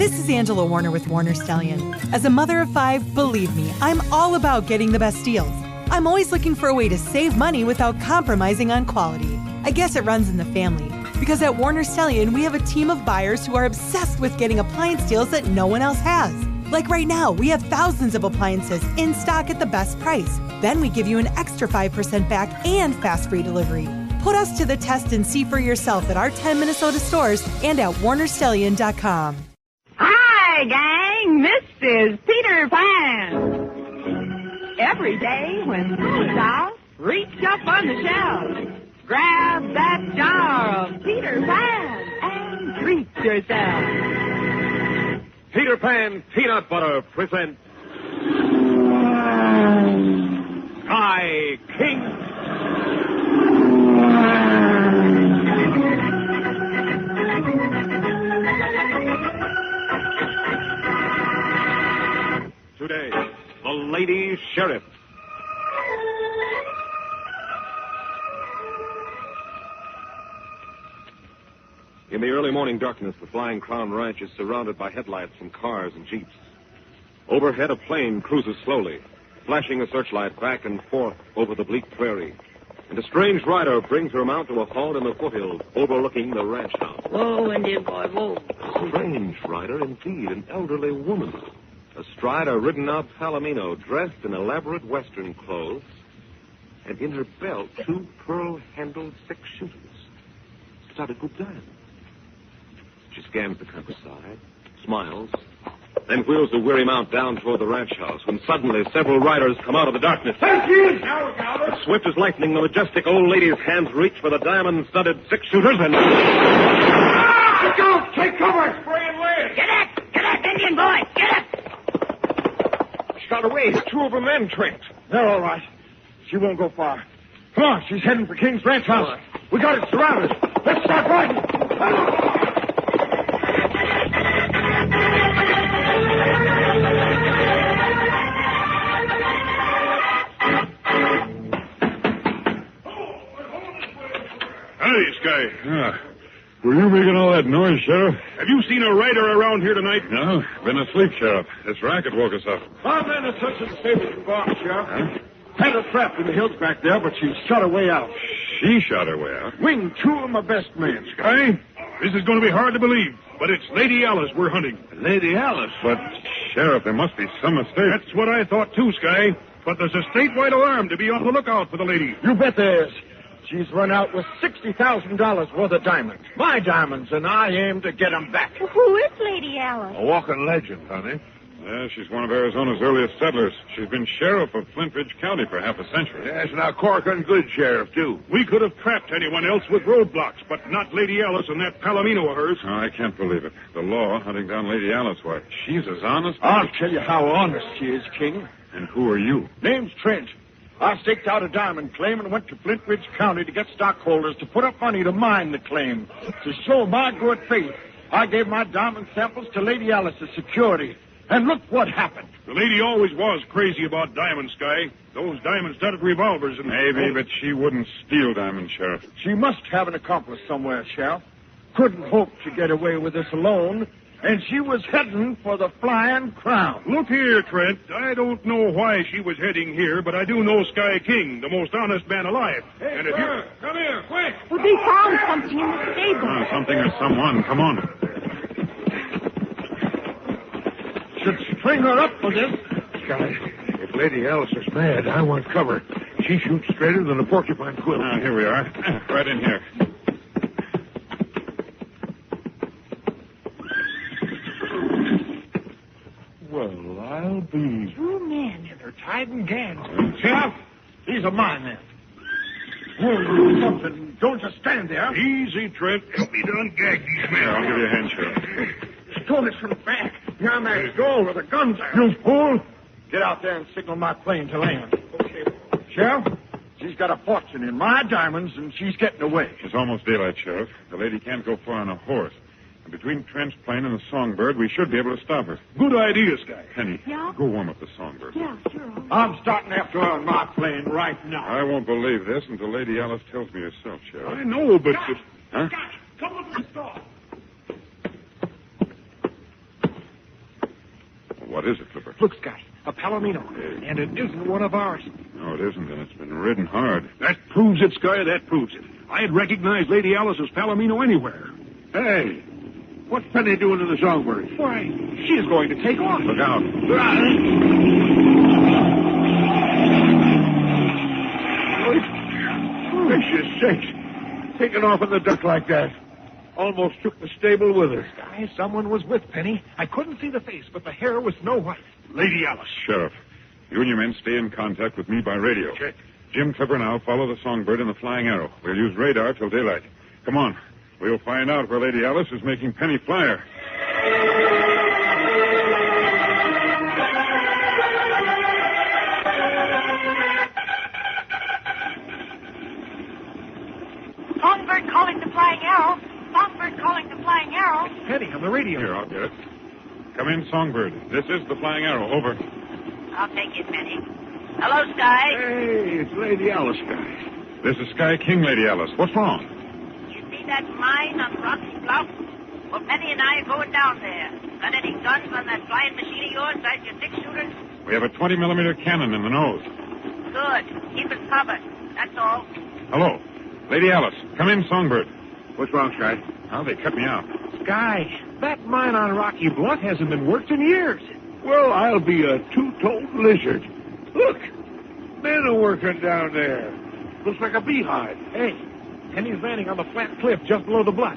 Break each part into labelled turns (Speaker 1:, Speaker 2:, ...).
Speaker 1: This is Angela Warner with Warner Stallion. As a mother of 5, believe me, I'm all about getting the best deals. I'm always looking for a way to save money without compromising on quality. I guess it runs in the family. Because at Warner Stallion, we have a team of buyers who are obsessed with getting appliance deals that no one else has. Like right now, we have thousands of appliances in stock at the best price. Then we give you an extra 5% back and fast free delivery. Put us to the test and see for yourself at our 10 Minnesota stores and at warnerstallion.com.
Speaker 2: Hi, gang. This is Peter Pan. Every day when school's out, reach up on the shelf. Grab that jar of Peter Pan and treat yourself.
Speaker 3: Peter Pan Peanut Butter presents Sky King. Today, the Lady Sheriff. In the early morning darkness, the Flying Crown Ranch is surrounded by headlights from cars and jeeps. Overhead, a plane cruises slowly, flashing a searchlight back and forth over the bleak prairie. And a strange rider brings her mount to a halt in the foothills overlooking the ranch house.
Speaker 4: Whoa, Indian boy, whoa.
Speaker 3: A strange rider, indeed, an elderly woman. Astride a ridden-out palomino, dressed in elaborate Western clothes, and in her belt 2 pearl-handled 6-shooters, studded with diamonds. She scans the countryside, smiles, then wheels the weary mount down toward the ranch house, when suddenly several riders come out of the darkness.
Speaker 5: There she is! Now,
Speaker 3: Swift as lightning, the majestic old lady's hands reach for the diamond-studded 6-shooters and...
Speaker 5: Ah! Go! Take cover! Spraying lead!
Speaker 4: Get up, Indian boy, get up!
Speaker 5: She got away. 2 of her men trapped. They're all right. She won't go far. Come on, she's heading for King's ranch house. We got it surrounded. Let's start riding.
Speaker 6: Hey, Sky. Were you making all that noise, Sheriff? Have you seen a rider around here tonight? No, been asleep, Sheriff. This racket woke us up.
Speaker 5: Our men are searching the stables and barns, Sheriff. Huh? Had her trapped in the hills back there, but she shot her way out.
Speaker 6: She shot her way out?
Speaker 5: Winged 2 of my best men,
Speaker 6: Sky, this is going to be hard to believe, but it's Lady Alice we're hunting.
Speaker 5: Lady Alice?
Speaker 6: But, Sheriff, there must be some mistake. That's what I thought, too, Sky. But there's a statewide alarm to be on the lookout for the lady.
Speaker 5: You bet there is. She's run out with $60,000 worth of diamonds. My diamonds, and I aim to get them back.
Speaker 2: Well, who is Lady Alice?
Speaker 5: A walking legend, honey.
Speaker 6: Yeah, she's one of Arizona's earliest settlers. She's been sheriff of Flint Ridge County for half a century.
Speaker 5: Yes, and a corking good sheriff, too.
Speaker 6: We could have trapped anyone else with roadblocks, but not Lady Alice and that palomino of hers. Oh, I can't believe it. The law hunting down Lady Alice, why, she's as honest...
Speaker 5: I'll tell you how honest she is, King.
Speaker 6: And who are you?
Speaker 5: Name's Trent. I staked out a diamond claim and went to Flint Ridge County to get stockholders to put up money to mine the claim. To show my good faith, I gave my diamond samples to Lady Alice as security. And look what happened.
Speaker 6: The lady always was crazy about diamonds, Sky. Those diamond-studded revolvers and... Maybe, but she wouldn't steal diamonds, Sheriff.
Speaker 5: She must have an accomplice somewhere, Sheriff. Couldn't hope to get away with this alone. And she was heading for the Flying Crown.
Speaker 6: Look here, Trent. I don't know why she was heading here, but I do know Sky King, the most honest man alive.
Speaker 5: Hey,
Speaker 6: and if
Speaker 5: sir, come here, quick.
Speaker 2: Well, they found something in the stable.
Speaker 6: Something or someone. Come on.
Speaker 5: Should string her up for this.
Speaker 7: Sky, if Lady Alice is mad, I want cover. She shoots straighter than a porcupine quill.
Speaker 6: Here we are. Right in here.
Speaker 7: Well, I'll be...
Speaker 2: 2 men.
Speaker 5: They're tied in gangs. Sheriff, these are my men. Oh, something. Don't just stand there.
Speaker 6: Easy, Trent. Help me to ungag these men. I'll give you a hand, Sheriff.
Speaker 5: Stole it from the back. Behind that door where the guns are. You fool! Get out there and signal my plane to land. Okay. Sheriff, she's got a fortune in my diamonds, and she's getting away.
Speaker 6: It's almost daylight, Sheriff. The lady can't go far on a horse. And between Trent's plane and the Songbird, we should be able to stop her. Good idea, Sky. Penny,
Speaker 2: Yeah?
Speaker 6: go warm up the Songbird.
Speaker 2: Yeah, sure.
Speaker 5: I'm starting after her on my plane right now.
Speaker 6: I won't believe this until Lady Alice tells me herself, Sheriff.
Speaker 5: I know, but...
Speaker 6: Huh?
Speaker 5: Come look at the store.
Speaker 6: What is it, Clipper?
Speaker 5: Look, Sky, a Palomino. And it isn't one of ours.
Speaker 6: No, it isn't, and it's been ridden hard.
Speaker 7: That proves it, Sky. That proves it. I'd recognize Lady Alice's Palomino anywhere. Hey, what's Penny doing in the Songbird?
Speaker 5: Why, she's going to take off.
Speaker 6: Look out.
Speaker 7: Gracious sakes. Taking off in the dark like that. Almost took the stable with her.
Speaker 5: Sky, someone was with Penny. I couldn't see the face, but the hair was snow white.
Speaker 7: Lady Alice.
Speaker 6: Sheriff, you and your men stay in contact with me by radio.
Speaker 7: Check.
Speaker 6: Jim, Clipper, and I'll follow the Songbird and the Flying Arrow. We'll use radar till daylight. Come on. We'll find out where Lady Alice is making Penny fly her.
Speaker 8: Songbird calling the Flying Arrow. Songbird calling the Flying Arrow.
Speaker 5: Penny on the radio.
Speaker 6: Here, I'll get it. Come in, Songbird. This is the Flying Arrow. Over.
Speaker 8: I'll take it, Penny. Hello, Sky.
Speaker 7: Hey, it's Lady Alice, Sky.
Speaker 6: This is Sky King, Lady Alice. What's wrong?
Speaker 8: You see that mine on Rocky Bluff? Well, Penny and I are going down there. Got any guns on that flying machine of yours, like your six-shooters?
Speaker 6: We have a 20-millimeter cannon in the nose.
Speaker 8: Good. Keep it covered. That's all.
Speaker 6: Hello. Lady Alice, come in, Songbird.
Speaker 7: What's wrong, Sky?
Speaker 6: Now they cut me out.
Speaker 5: Sky, that mine on Rocky Bluff hasn't been worked in years.
Speaker 7: Well, I'll be a two-toed lizard. Look, men are working down there. Looks like a beehive.
Speaker 5: Hey, Penny's landing on the flat cliff just below the bluff.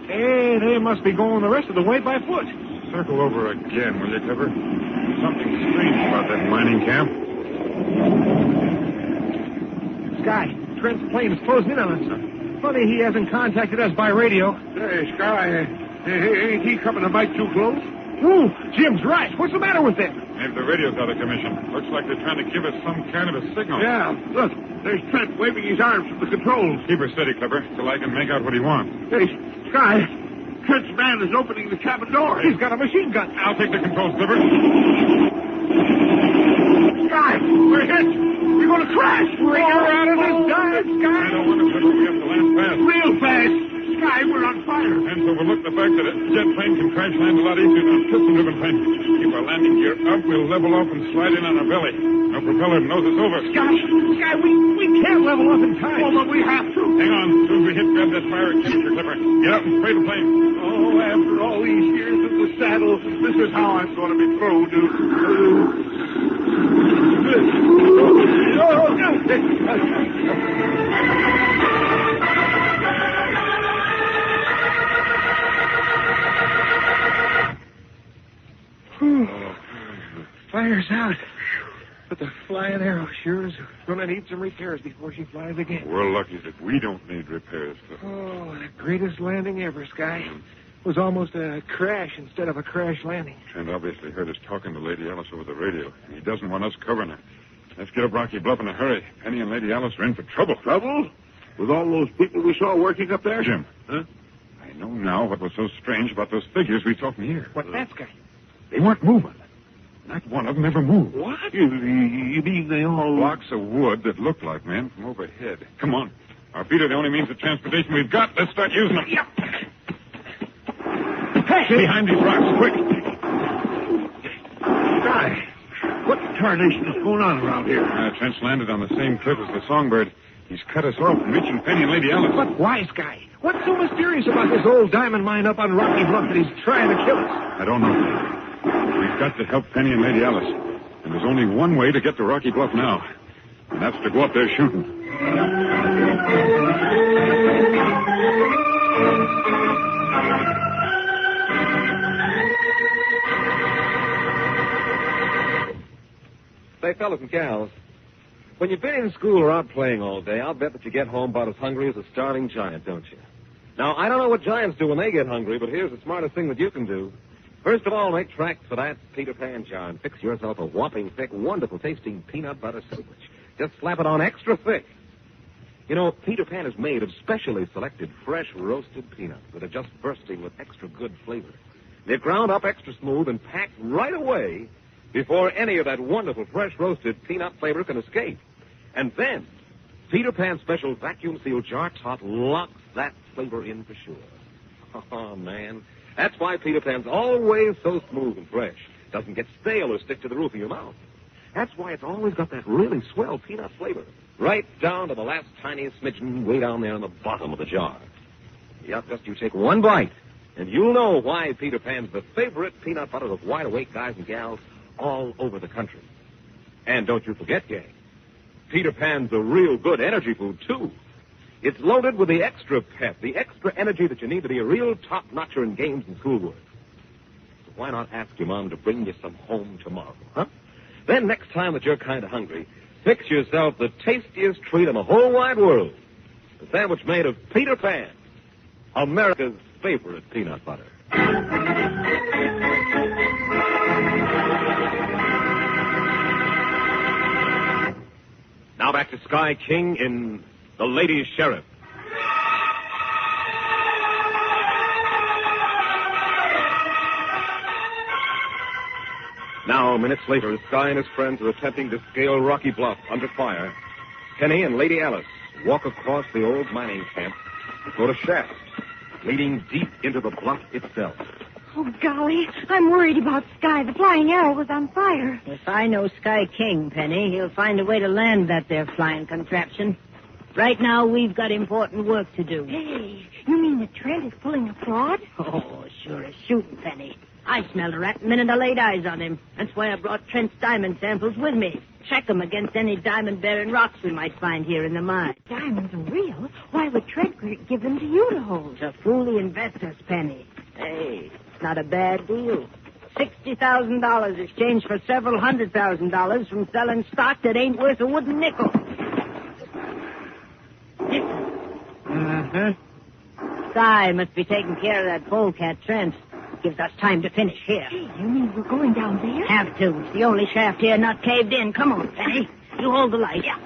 Speaker 5: Hey, they must be going the rest of the way by foot.
Speaker 6: Circle over again, will you, Clipper? Something strange about that mining camp.
Speaker 5: Sky, Trent's plane is closing in on us. Funny he hasn't contacted us by radio.
Speaker 7: Hey, Sky, ain't he coming a mite too close?
Speaker 5: Ooh, Jim's right. What's the matter with them?
Speaker 6: Maybe the radio's out of commission. Looks like they're trying to give us some kind of a signal.
Speaker 7: Yeah, look, there's Trent waving his arms from the controls.
Speaker 6: Keep her steady, Clipper, till I can make out what he wants.
Speaker 7: Hey, Sky, Trent's man is opening the cabin door.
Speaker 5: He's got a machine gun.
Speaker 6: I'll take the controls, Clipper.
Speaker 7: Sky, we're hit. We're going to crash.
Speaker 5: We're out of this dive, Sky.
Speaker 6: I don't want to, Clipper. We have to land fast.
Speaker 7: Real fast. Sky, we're on fire.
Speaker 6: And to overlook the fact that a jet plane can crash land a lot easier than a piston-driven plane. Keep our landing gear up, we'll level off and slide in on our belly. No propeller knows it's over.
Speaker 5: Sky, we can't level up in time.
Speaker 7: Oh, but we have to.
Speaker 6: Hang on. As soon as we hit, grab that fire extinguisher, Clipper. Get up and spray the plane.
Speaker 7: Oh, after all these years in the saddle, this is how I'm going to be thrown,
Speaker 5: Fire's out. But the Flying Arrow sure is going to need some repairs before she flies again.
Speaker 6: We're lucky that we don't need repairs, Clipper.
Speaker 5: Oh, the greatest landing ever, Sky. It was almost a crash instead of a crash landing.
Speaker 6: Trent obviously heard us talking to Lady Alice over the radio. He doesn't want us covering her. Let's get up Rocky Bluff in a hurry. Penny and Lady Alice are in for trouble.
Speaker 7: Trouble? With all those people we saw working up there?
Speaker 6: Jim.
Speaker 7: Huh?
Speaker 6: I know now what was so strange about those figures we saw from here.
Speaker 5: What's that, Sky?
Speaker 6: They weren't moving. Not one of them ever moved.
Speaker 7: What? You mean they all...
Speaker 6: Blocks of wood that looked like men from overhead. Come on. Our feet are the only means of transportation we've got. Let's start using them.
Speaker 5: Yep.
Speaker 6: Hey! Behind these rocks, quick.
Speaker 7: Sky, what tarnation is going on around here?
Speaker 6: Trent's landed on the same cliff as the Songbird. He's cut us off from reaching Penny and Lady Alice.
Speaker 5: But why, Sky? What's so mysterious about this old diamond mine up on Rocky Bluff that he's trying to kill us?
Speaker 6: I don't know. We've got to help Penny and Lady Alice. And there's only one way to get to Rocky Bluff now. And that's to go up there shooting.
Speaker 3: Say, fellas and gals, when you've been in school or out playing all day, I'll bet that you get home about as hungry as a starving giant, don't you? Now, I don't know what giants do when they get hungry, but here's the smartest thing that you can do. First of all, make tracks for that Peter Pan jar and fix yourself a whopping thick, wonderful-tasting peanut butter sandwich. Just slap it on extra thick. You know, Peter Pan is made of specially selected fresh roasted peanuts that are just bursting with extra good flavor. They're ground up extra smooth and packed right away before any of that wonderful fresh roasted peanut flavor can escape. And then, Peter Pan's special vacuum-sealed jar top locks that flavor in for sure. Oh, man. That's why Peter Pan's always so smooth and fresh. doesn't get stale or stick to the roof of your mouth. That's why it's always got that really swell peanut flavor, right down to the last tiniest smidgen way down there in the bottom of the jar. Yep, just you take one bite, and you'll know why Peter Pan's the favorite peanut butter of wide-awake guys and gals all over the country. And don't you forget, gang, Peter Pan's a real good energy food, too. It's loaded with the extra pep, the extra energy that you need to be a real top-notcher in games and schoolwork. So why not ask your mom to bring you some home tomorrow, huh? Then next time that you're kind of hungry, fix yourself the tastiest treat in the whole wide world. A sandwich made of Peter Pan, America's favorite peanut butter. Now back to Sky King in The Lady Sheriff. Now, minutes later, as Sky and his friends are attempting to scale Rocky Bluff under fire, Penny and Lady Alice walk across the old mining camp to go to shaft, leading deep into the bluff itself.
Speaker 9: Oh, golly, I'm worried about Sky. The flying arrow was on fire.
Speaker 4: If I know Sky King, Penny, he'll find a way to land that there flying contraption. Right now, we've got important work to do.
Speaker 9: Hey, you mean that Trent is pulling a fraud?
Speaker 4: Oh, sure as shooting, Penny. I smelled a rat the minute I laid eyes on him. That's why I brought Trent's diamond samples with me. Check them against any diamond-bearing rocks we might find here in the mine.
Speaker 9: Diamonds are real. Why would Trent give them to you to hold?
Speaker 4: To fool the investors, Penny. Hey, it's not a bad deal. $60,000 exchanged for several $100,000 from selling stock that ain't worth a wooden nickel. Sky must be taking care of that polecat, Trent. Gives us time to finish here.
Speaker 9: Hey, you mean we're going down there?
Speaker 4: Have to. It's the only shaft here not caved in. Come on, Penny. You hold the light.
Speaker 9: Yeah.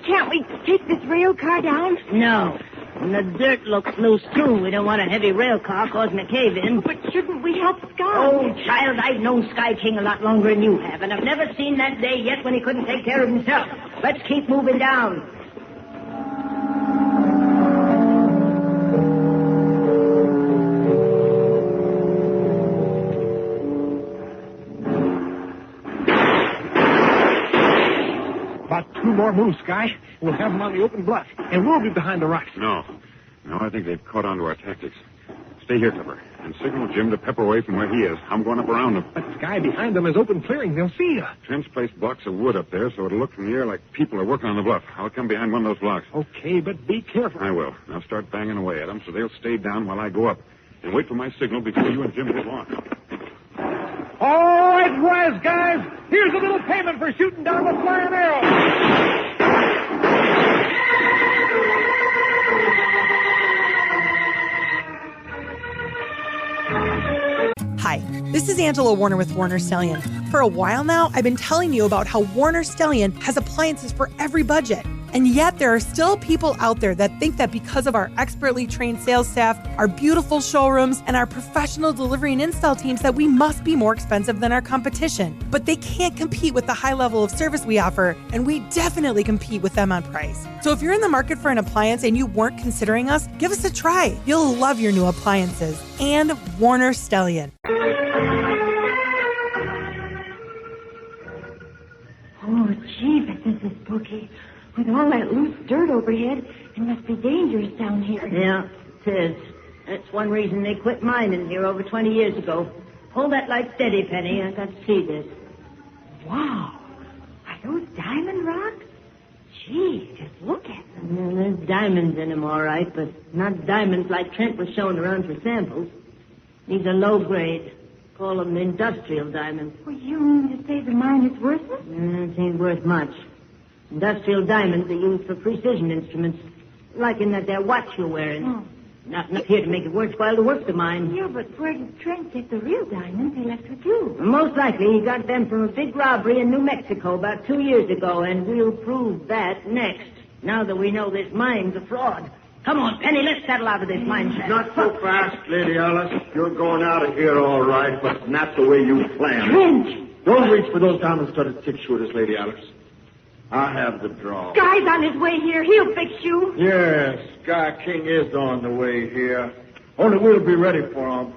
Speaker 9: Can't we take this rail car down?
Speaker 4: No. And the dirt looks loose, too. We don't want a heavy rail car causing a cave-in.
Speaker 9: But shouldn't we help Sky?
Speaker 4: Oh, child, I've known Sky King a lot longer than you have, and I've never seen that day yet when he couldn't take care of himself. Let's keep moving down.
Speaker 5: Two more moves, Sky. We'll have them on the open bluff, and we'll be behind the rocks.
Speaker 6: No, I think they've caught on to our tactics. Stay here, Clipper, and signal Jim to pepper away from where he is. I'm going up around him.
Speaker 5: But Sky, behind them is open clearing. They'll see you.
Speaker 6: Trent's placed blocks of wood up there, so it'll look from the air like people are working on the bluff. I'll come behind one of those blocks.
Speaker 5: Okay, but be careful.
Speaker 6: I will. I'll start banging away at them so they'll stay down while I go up. And wait for my signal before you and Jim hit on.
Speaker 5: All right, wise guys. Here's a little payment for shooting down the flying arrow.
Speaker 1: Hi, this is Angela Warner with Warner Stellian. For a while now, I've been telling you about how Warner Stellian has appliances for every budget. And yet there are still people out there that think that because of our expertly trained sales staff, our beautiful showrooms, and our professional delivery and install teams that we must be more expensive than our competition. But they can't compete with the high level of service we offer, and we definitely compete with them on price. So if you're in the market for an appliance and you weren't considering us, give us a try. You'll love your new appliances. And Warner Stellian.
Speaker 9: Oh, gee, but this is spooky. With all that loose dirt overhead, it must be dangerous down here.
Speaker 4: Yeah, it is. That's one reason they quit mining here over 20 years ago. Hold that light steady, Penny. I got to see this.
Speaker 9: Wow. Are those diamond rocks? Gee, just look at them.
Speaker 4: Yeah, there's diamonds in them, all right, but not diamonds like Trent was showing around for samples. These are low grade. Call them industrial diamonds.
Speaker 9: Well, you mean to say the mine is worthless?
Speaker 4: It ain't worth much. Industrial diamonds are used for precision instruments, like in that there watch you're wearing.
Speaker 9: Oh.
Speaker 4: Nothing up here to make it worthwhile to work the mine.
Speaker 9: Yeah, but where did Trent get the real diamonds he left with you?
Speaker 4: Most likely he got them from a big robbery in New Mexico about 2 years ago, and we'll prove that next, now that we know this mine's a fraud. Come on, Penny, let's settle out of this mine shaft.
Speaker 5: Not so fast, Lady Alice. You're going out of here all right, but not the way you planned.
Speaker 9: Trent!
Speaker 5: Don't reach for those diamond-studded six-shooters, Lady Alice. I have the draw.
Speaker 9: Sky's on his way here. He'll fix you.
Speaker 5: Yes, Sky King is on the way here. Only we'll be ready for him